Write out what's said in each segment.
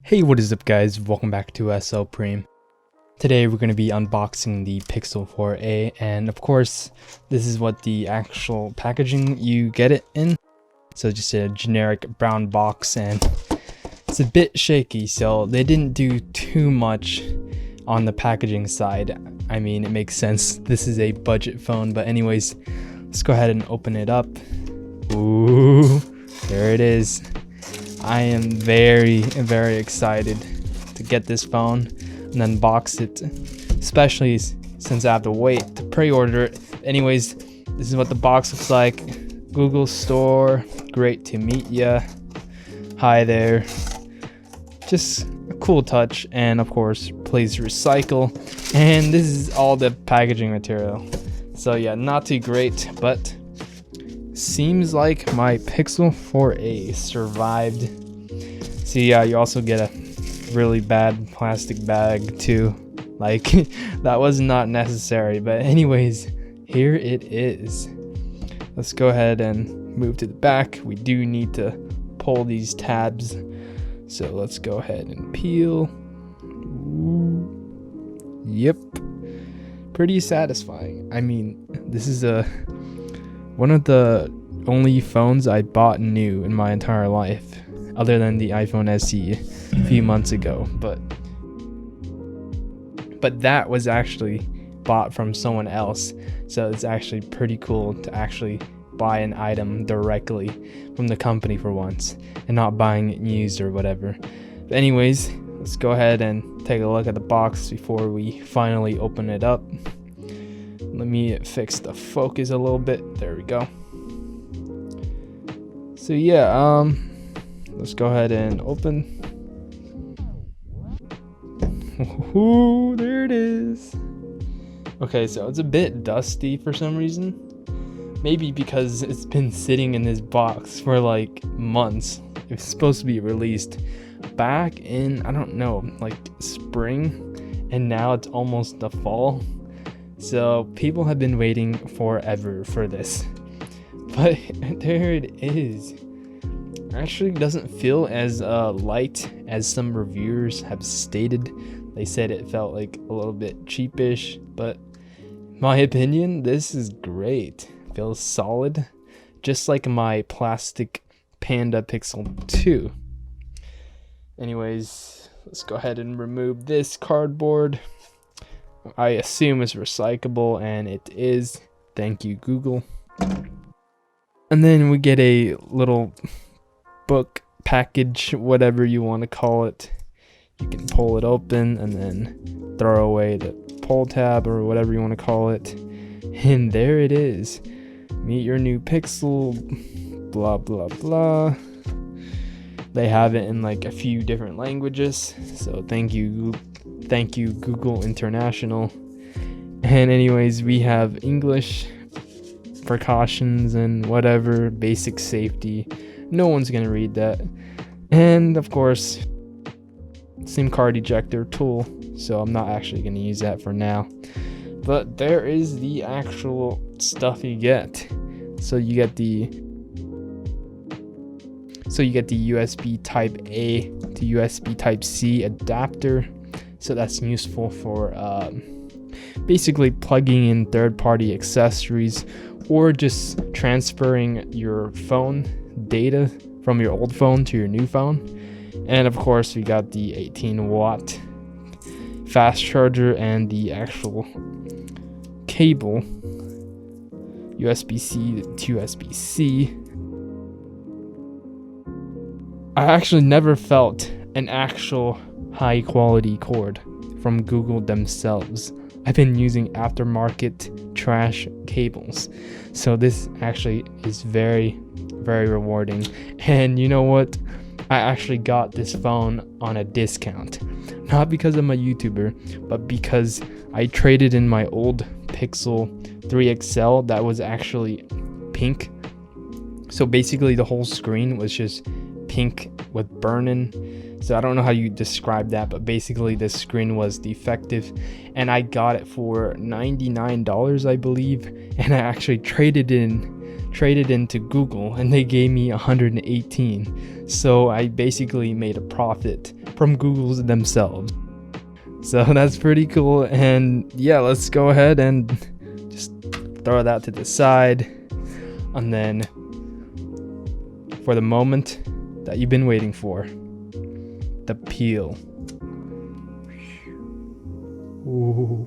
Hey, what is up guys, welcome back to SL Prime. Today we're going to be unboxing the Pixel 4a, and of course this is what the actual packaging you get it in. So just a generic brown box, and it's a bit shaky, so they didn't do too much on the packaging side. I mean, it makes sense, this is a budget phone, but anyways, let's go ahead and open it up. Ooh, there it is. I am very excited to get this phone and unbox it, especially since I have to wait to pre-order it. Anyways, this is what the box looks like. Google Store, great to meet ya. Hi there. Just a cool touch, and of course, please recycle. And this is all the packaging material. So yeah, not too great, but seems like my Pixel 4a survived. So yeah, you also get a really bad plastic bag too. Like, that was not necessary, but anyways, here it is. Let's go ahead and move to the back. We do need to pull these tabs, so let's go ahead and peel. Ooh. Yep, pretty satisfying. I mean, this is one of the only phones I bought new in my entire life, other than the iPhone SE a few months ago, but that was actually bought from someone else, so it's actually pretty cool to actually buy an item directly from the company for once and not buying it used or whatever. But anyways, let's go ahead and take a look at the box before we finally open it up. Let me fix the focus a little bit. There we go. So yeah, let's go ahead and open. Ooh, there it is. Okay, so it's a bit dusty for some reason. Maybe because it's been sitting in this box for like months. It was supposed to be released back in, I don't know, like spring, and now it's almost the fall. So people have been waiting forever for this. But there it is. Actually doesn't feel as light as some reviewers have stated. They said it felt like a little bit cheapish, but in my opinion, this is great. Feels solid, just like my plastic Panda Pixel 2. Anyways, let's go ahead and remove this cardboard. I assume it's recyclable, and it is. Thank you, Google. And then we get a little book package, whatever you want to call it. You can pull it open and then throw away the pull tab or whatever you want to call it. And there it is. Meet your new Pixel, blah blah blah. They have it in like a few different languages, so thank you Google International. And anyways, we have English, precautions and whatever, basic safety. No one's gonna read that. And of course, SIM card ejector tool, so I'm not actually gonna use that for now. But there is the actual stuff you get. So you get the USB type A to USB type C adapter. So that's useful for basically plugging in third-party accessories or just transferring your phone data from your old phone to your new phone. And of course, we got the 18-watt fast charger and the actual cable, USB-C to USB-C. I actually never felt an actual high quality cord from Google themselves. I've been using aftermarket trash cables, so this actually is very rewarding. And you know what, I actually got this phone on a discount, not because I'm a YouTuber, but because I traded in my old Pixel 3 XL that was actually pink. So basically the whole screen was just pink with burn-in. So I don't know how you describe that, but basically this screen was defective, and I got it for $99, I believe, and I actually traded into Google and they gave me $118. So I basically made a profit from Google's themselves. So that's pretty cool. And yeah, let's go ahead and just throw that to the side. And then for the moment that you've been waiting for, the peel. Ooh.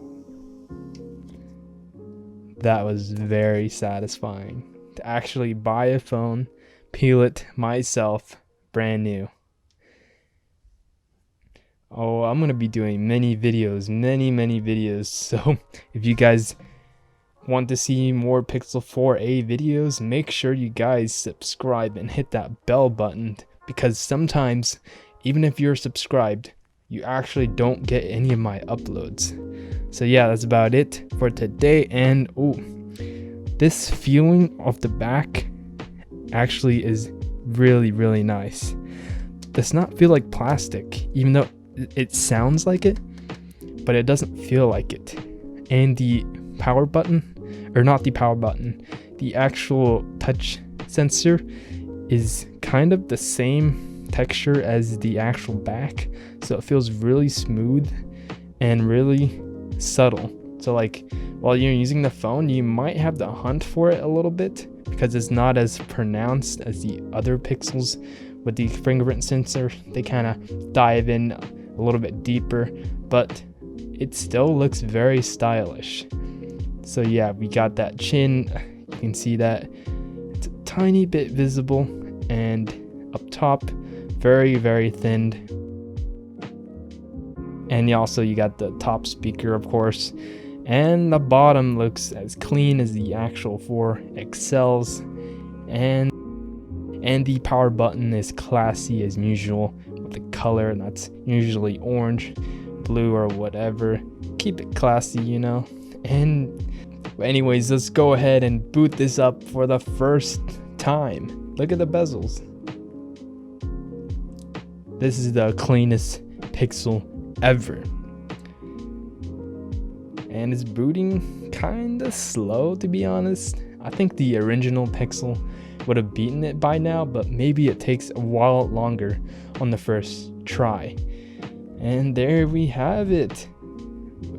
That was very satisfying to actually buy a phone, peel it myself, brand new. Oh, I'm gonna be doing many videos, many videos. So if you guys want to see more Pixel 4a videos, make sure you guys subscribe and hit that bell button, because sometimes even if you're subscribed, you actually don't get any of my uploads. So yeah, that's about it for today. And this feeling of the back actually is really nice. Does not feel like plastic, even though it sounds like it, but it doesn't feel like it. And the power button, or not the power button, the actual touch sensor is kind of the same texture as the actual back, so it feels really smooth and really subtle. So like while you're using the phone, you might have to hunt for it a little bit because it's not as pronounced as the other Pixels with the fingerprint sensor. They kind of dive in a little bit deeper, but it still looks very stylish. So yeah, we got that chin, you can see that it's a tiny bit visible, and up top very thinned. And you got the top speaker, of course, and the bottom looks as clean as the actual 4 XLs, and the power button is classy as usual with the color, and that's usually orange, blue, or whatever. Keep it classy, you know. And anyways, let's go ahead and boot this up for the first time. Look at the bezels. This is the cleanest Pixel ever. And it's booting kinda slow, to be honest. I think the original Pixel would have beaten it by now, but maybe it takes a while longer on the first try. And there we have it.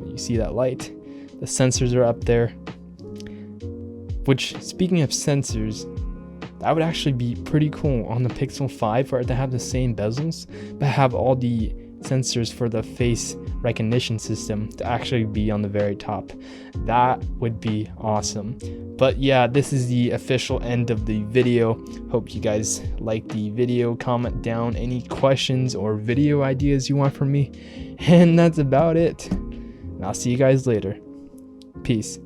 You see that light? The sensors are up there. Which, speaking of sensors, that would actually be pretty cool on the Pixel 5 for it to have the same bezels, but have all the sensors for the face recognition system to actually be on the very top. That would be awesome. But yeah, this is the official end of the video. Hope you guys like the video. Comment down any questions or video ideas you want from me. And that's about it. And I'll see you guys later. Peace.